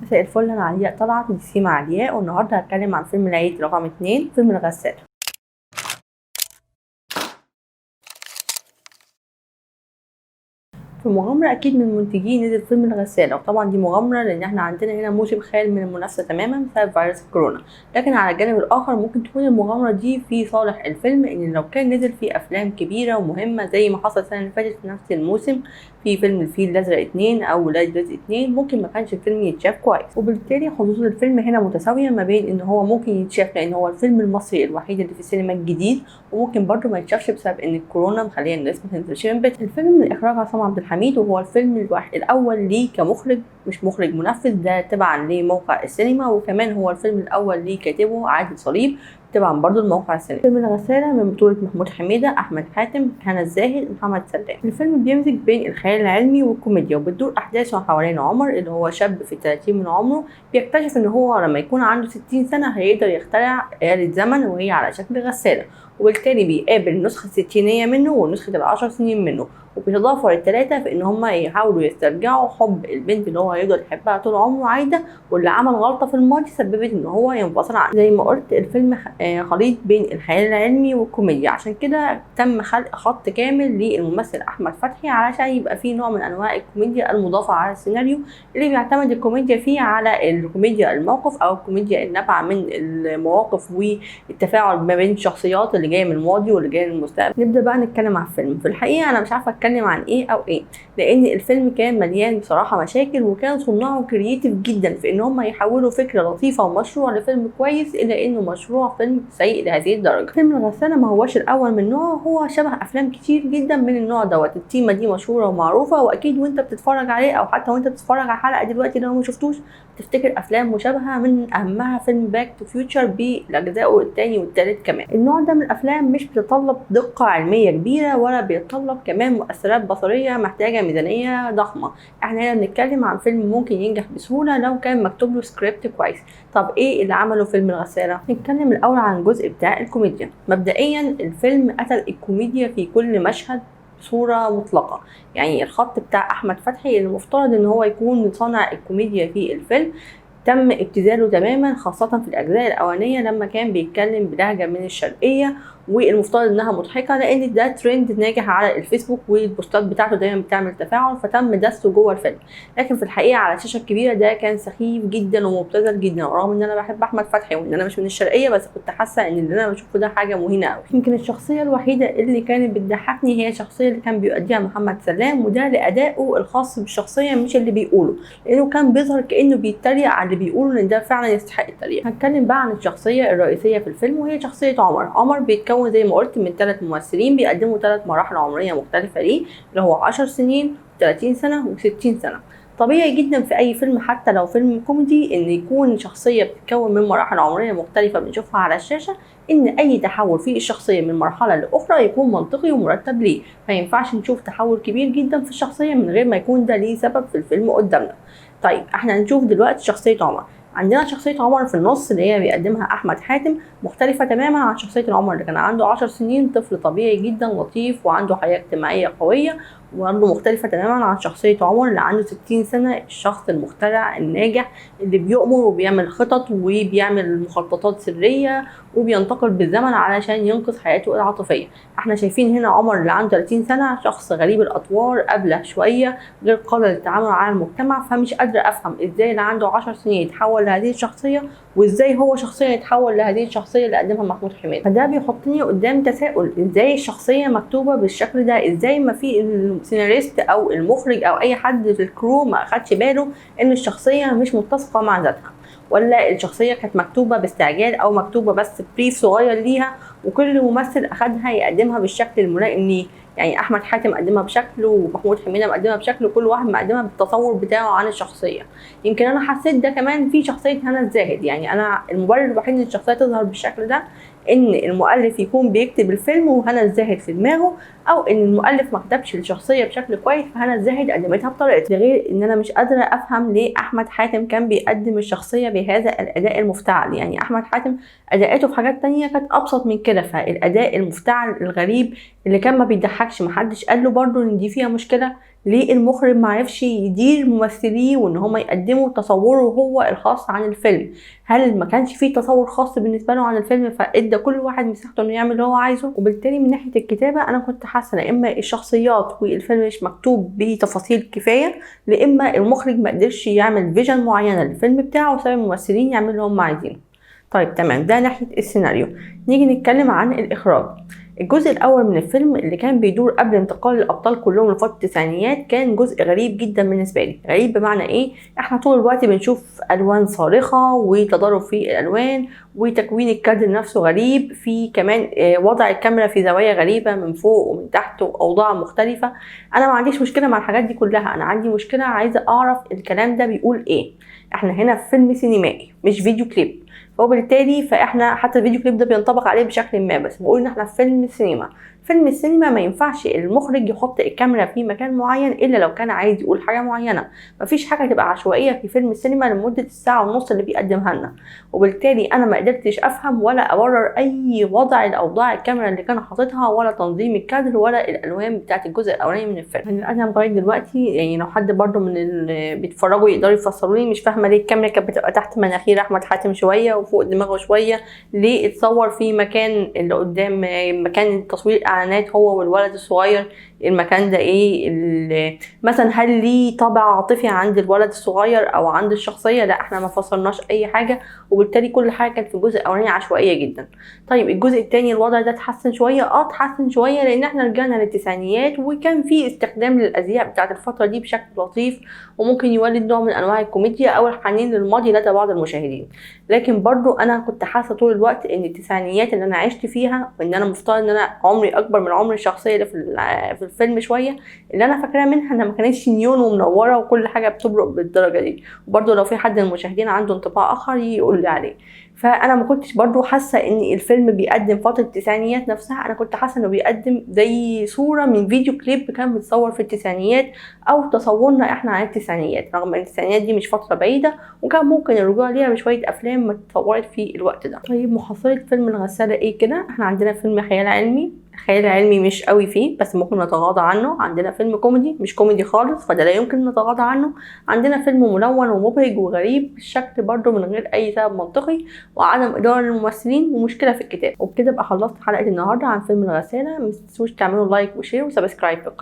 مساء الفل، انا علياء طلعت من سيما علياء، والنهارده هتكلم عن فيلم العيد رقم 2، فيلم الغسالة. في مغامرة أكيد من منتجين نزل فيلم الغسالة، وطبعا دي مغامرة لأن احنا عندنا هنا موسم خال من المنافسة تماما بسبب فيروس الكورونا. لكن على الجانب الآخر ممكن تكون المغامرة دي في صالح الفيلم، إن لو كان نزل فيه أفلام كبيرة ومهمة زي ما حصل السنة اللي فاتت في نفس الموسم في فيلم الفيل الأزرق 2 أو ولاد رزق 2، ممكن ما كانش الفيلم يتشاف كويس، وبالتالي حظوظ الفيلم هنا متساوية ما بين إن هو ممكن يتشاف لأن هو الفيلم المصري الوحيد اللي في السينما الجديد، وممكن برضه ما يتشافش بسبب إن الكورونا مخليه الناس ما تنزلش من بيتها. الفيلم من إخراج عصام عبد الحميد، وهو الفيلم الأول ليه كمخرج، مش مخرج منفذ، ده تبعا لموقع السينما، وكمان هو الفيلم الأول ليه كاتبه عادل صليب طبعا برضو الموقع السينما. فيلم الغسالة من بطولة محمود حميدة، أحمد حاتم، هنا الزاهد، محمد سلام. الفيلم بيمزج بين الخيال العلمي والكوميديا، وبتدور أحداثه حوالين عمر اللي هو شاب في 30 من عمره، بيكتشف إن هو لما يكون عنده 60 سنة هيقدر يخترع آلة زمن وهي على شكل غسالة، وبالتالي بيقابل النسخة الستينية منه ونسخة ال10 سنين منه، وبيتضافر التلاتة في ان هما يحاولوا يسترجعوا حب البنت اللي هو هيفضل يحبها طول عمره عايدة، واللي عمل غلطة في الماضي سببت ان هو ينفصل عنها. زي ما قلت الفيلم خليط بين الخيال العلمي والكوميديا، عشان كده تم خلق خط كامل للممثل احمد فتحي علشان يبقى فيه نوع من انواع الكوميديا المضافة على السيناريو، اللي بيعتمد الكوميديا فيه على الكوميديا الموقف او الكوميديا النابعة من المواقف والتفاعل ما بين الشخصيات اللي جايه من الماضي واللي جايه من المستقبل. نبدا بقى نتكلم عن الفيلم. في الحقيقه انا مش عارفه اتكلم عن ايه او ايه، لان الفيلم كان مليان بصراحه مشاكل، وكان صناعه كرييتيف جدا في ان هم يحولوا فكره لطيفه ومشروع لفيلم كويس، الا انه مشروع فيلم سيء لهذه الدرجه. فيلم الغسالة ما هوش الاول من نوعه، هو شبه افلام كتير جدا من النوع دوت. التيمه دي مشهوره ومعروفه، واكيد وانت بتتفرج عليه او حتى وانت بتتفرج على الحلقه دلوقتي لو ما شفتوش تفتكر افلام مشابهه، من اهمها فيلم باك تو فيوتشر باجزائه الثاني والثالث كمان. النوع ده من الافلام مش بتتطلب دقه علميه كبيره، ولا بيتطلب كمان مؤثرات بصريه محتاجه ميزانيه ضخمه. احنا هنا بنتكلم عن فيلم ممكن ينجح بسهوله لو كان مكتوب له سكريبت كويس. طب ايه اللي عمله فيلم الغسالة؟ نتكلم الاول عن الجزء بتاع الكوميديا. مبدئيا الفيلم قتل الكوميديا في كل مشهد بصورة مطلقة، يعني الخط بتاع احمد فتحي المفترض ان هو يكون صانع الكوميديا في الفيلم تم ابتذاله تماما، خاصة في الأجزاء الأولانية لما كان بيتكلم بلهجة من الشرقية، والمفترض إنها مضحكة لأن ده ترند ناجح على الفيسبوك، والبوستات بتاعته دايما بتعمل تفاعل، فتم دسه جوه الفيلم. لكن في الحقيقة على الشاشة الكبيرة ده كان سخيف جدا ومبتذل جدا، ورغم إن أنا بحب أحمد فتحي وإن أنا مش من الشرقية، بس كنت حاسة إن اللي أنا بشوفه ده حاجة مهينة أوي. يمكن الشخصية الوحيدة اللي كانت بتضحكني هي الشخصية اللي كان بيؤديها محمد سلام، وده لأدائه الخاص بالشخصية مش اللي بيقوله، لأنه كان بيظهر كأنه بيتريق على اللي بيقوله ان ده فعلا يستحق التريقه. هتكلم بقى عن الشخصيه الرئيسيه في الفيلم، وهي شخصيه عمر. عمر بيتكون زي ما قلت من 3 ممثلين بيقدموا 3 مراحل عمريه مختلفه ليه، اللي هو 10 سنين و30 سنه و60 سنه. طبيعي جدا في اي فيلم حتى لو فيلم كوميدي ان يكون شخصيه بتتكون من مراحل عمريه مختلفه بنشوفها على الشاشه، ان اي تحول في الشخصيه من مرحله لاخرى يكون منطقي ومرتب ليه. ما ينفعش نشوف تحول كبير جدا في الشخصيه من غير ما يكون ده ليه سبب في الفيلم قدامنا. طيب احنا هنشوف دلوقتي شخصيه عمر. عندنا شخصية عمر في النص اللي هي بيقدمها أحمد حاتم، مختلفة تماما عن شخصية العمر اللي كان عنده 10 سنين، طفل طبيعي جدا لطيف وعنده حياة اجتماعية قوية، وبرضه مختلفة تماما عن شخصية عمر اللي عنده 60 سنة، الشخص المخترع الناجح اللي بيؤمر وبيعمل خطط وبيعمل مخططات سرية وبينتقل بالزمن علشان ينقذ حياته العاطفية. احنا شايفين هنا عمر اللي عنده 30 سنة شخص غريب الأطوار، أبله شوية، غير قادر للتعامل على المجتمع، فمش قادرة أفهم ازاي اللي عنده 10 سنين يتحول لهذه الشخصية، وازاي هو شخصيا يتحول لهذه الشخصية اللي قدمها محمود حميدة. فده بيحطني قدام تساؤل، ازاي الشخصية مكتوبة بالشكل ده؟ ازاي ما في السيناريست او المخرج او اي حد في الكرو ما اخدش باله ان الشخصية مش متسقة مع ذاتها، ولا الشخصية كانت مكتوبة باستعجال او مكتوبة بس بريف صغير ليها وكل ممثل اخدها يقدمها بالشكل الملائم ليه؟ يعني احمد حاتم قدمها بشكل، ومحمود حميدة مقدمها بشكل، وكل واحد مقدمها بالتصور بتاعه عن الشخصيه. يمكن انا حسيت ده كمان في شخصيه هنا الزاهد. يعني انا المبرر الوحيد ان الشخصيه تظهر بالشكل ده ان المؤلف يكون بيكتب الفيلم وهنا الزاهد في دماغه، او ان المؤلف ما كتبش الشخصيه بشكل كويس فهنا الزاهد قدمتها بطريقتها. ده غير ان انا مش قادره افهم ليه احمد حاتم كان بيقدم الشخصيه بهذا الاداء المفتعل. يعني احمد حاتم اداءاته في حاجات تانية كانت ابسط من كده، فالاداء المفتعل الغريب اللي كان ما بيضحكش محدش قال له برضه ان دي فيها مشكله، ليه المخرج معرفش يدير ممثليه وان هما يقدموا تصوره هو الخاص عن الفيلم؟ هل ما كانش فيه تصور خاص بالنسبه له عن الفيلم فادى كل واحد مساحته انه يعمل اللي هو عايزه؟ وبالتالي من ناحيه الكتابه انا كنت حاسه لا اما الشخصيات والفيلم مش مكتوب بتفاصيل كفايه، لا اما المخرج ما قدرش يعمل فيجن معينه للفيلم بتاعه وساب الممثلين يعملوا اللي هم عايزينه. طيب تمام، ده ناحيه السيناريو. نيجي نتكلم عن الاخراج. الجزء الاول من الفيلم اللي كان بيدور قبل انتقال الابطال كلهم لفتره التسعينيات كان جزء غريب جدا بالنسبه لي. غريب بمعنى ايه؟ احنا طول الوقت بنشوف الوان صارخه وتضارب في الالوان وتكوين الكادر نفسه غريب، في كمان وضع الكاميرا في زوايا غريبه من فوق ومن تحت واوضاع مختلفه. انا ما عنديش مشكله مع الحاجات دي كلها، انا عندي مشكله عايزه اعرف الكلام ده بيقول ايه. احنا هنا في فيلم سينمائي مش فيديو كليب، وبالتالي فاحنا حتى الفيديو كليب ده بينطبق عليه بشكل ما، بس بقول ان احنا في فيلم سينما. فيلم السينما ما ينفعش المخرج يحط الكاميرا في مكان معين الا لو كان عايز يقول حاجه معينه. مفيش حاجه تبقى عشوائيه في فيلم السينما لمده الساعه ونص اللي بيقدمها لنا. وبالتالي انا ما قدرتش افهم ولا ابرر اي وضع لاوضاع الكاميرا اللي كان حاططها ولا تنظيم الكادر ولا الالوان بتاعت الجزء الاولاني من الفيلم. يعني انا لغايه دلوقتي يعني لو حد برده من اللي بيتفرجوا يقدروا يفسروا لي، مش فاهمه ليه الكاميرا كانت بتبقى تحت مناخير احمد حاتم شويه وفوق دماغه شويه؟ ليه اتصور في مكان اللي قدام مكان تصوير الاعلانات هو والولد الصغير؟ المكان ده ايه مثلا؟ هل ليه طابع عاطفي عند الولد الصغير او عند الشخصيه؟ لا احنا ما فسرناش اي حاجه، وبالتالي كل حاجه كانت في الجزء الاولاني عشوائيه جدا. طيب الجزء الثاني الوضع ده اتحسن شويه، اتحسن شويه لان احنا رجعنا للتسعينيات وكان في استخدام للازياء بتاعت الفتره دي بشكل لطيف وممكن يولد نوع من انواع الكوميديا او الحنين للماضي لدى بعض المشاهدين. لكن برضو انا كنت حاسه طول الوقت ان التسعينيات اللي انا عشت فيها وان انا مفترض ان انا عمري اكبر من عمر الشخصيه اللي في الفيلم شويه، اللي انا فاكراها منها انها ما كانتش نيون ومنوره وكل حاجه بتبرق بالدرجه دي. وبرضو لو في حد من المشاهدين عنده انطباع اخر يقول لي عليه. فانا ما كنتش برضو حاسه ان الفيلم بيقدم فتره التسعينيات نفسها، انا كنت حاسه انه بيقدم زي صوره من فيديو كليب كان متصور في التسعينيات او تصورنا احنا عن التسعينيات، رغم ان التسعينيات دي مش فتره بعيده وكان ممكن الرجوع ليها بشويه افلام ما اتصورت في الوقت ده. طيب محصله فيلم الغساله ايه كده؟ احنا عندنا فيلم خيال علمي، خيال علمي مش قوي فيه بس ممكن نتغاضى عنه. عندنا فيلم كوميدي مش كوميدي خالص فده لا يمكن نتغاضى عنه. عندنا فيلم ملون ومبهج وغريب الشكل برضو من غير اي سبب منطقي، وعدم اداره للممثلين ومشكله في الكتاب. وبكده بقى خلصت حلقه النهارده عن فيلم الغساله. متنسوش تعملوا لايك وشير وسبسكرايب في القناه.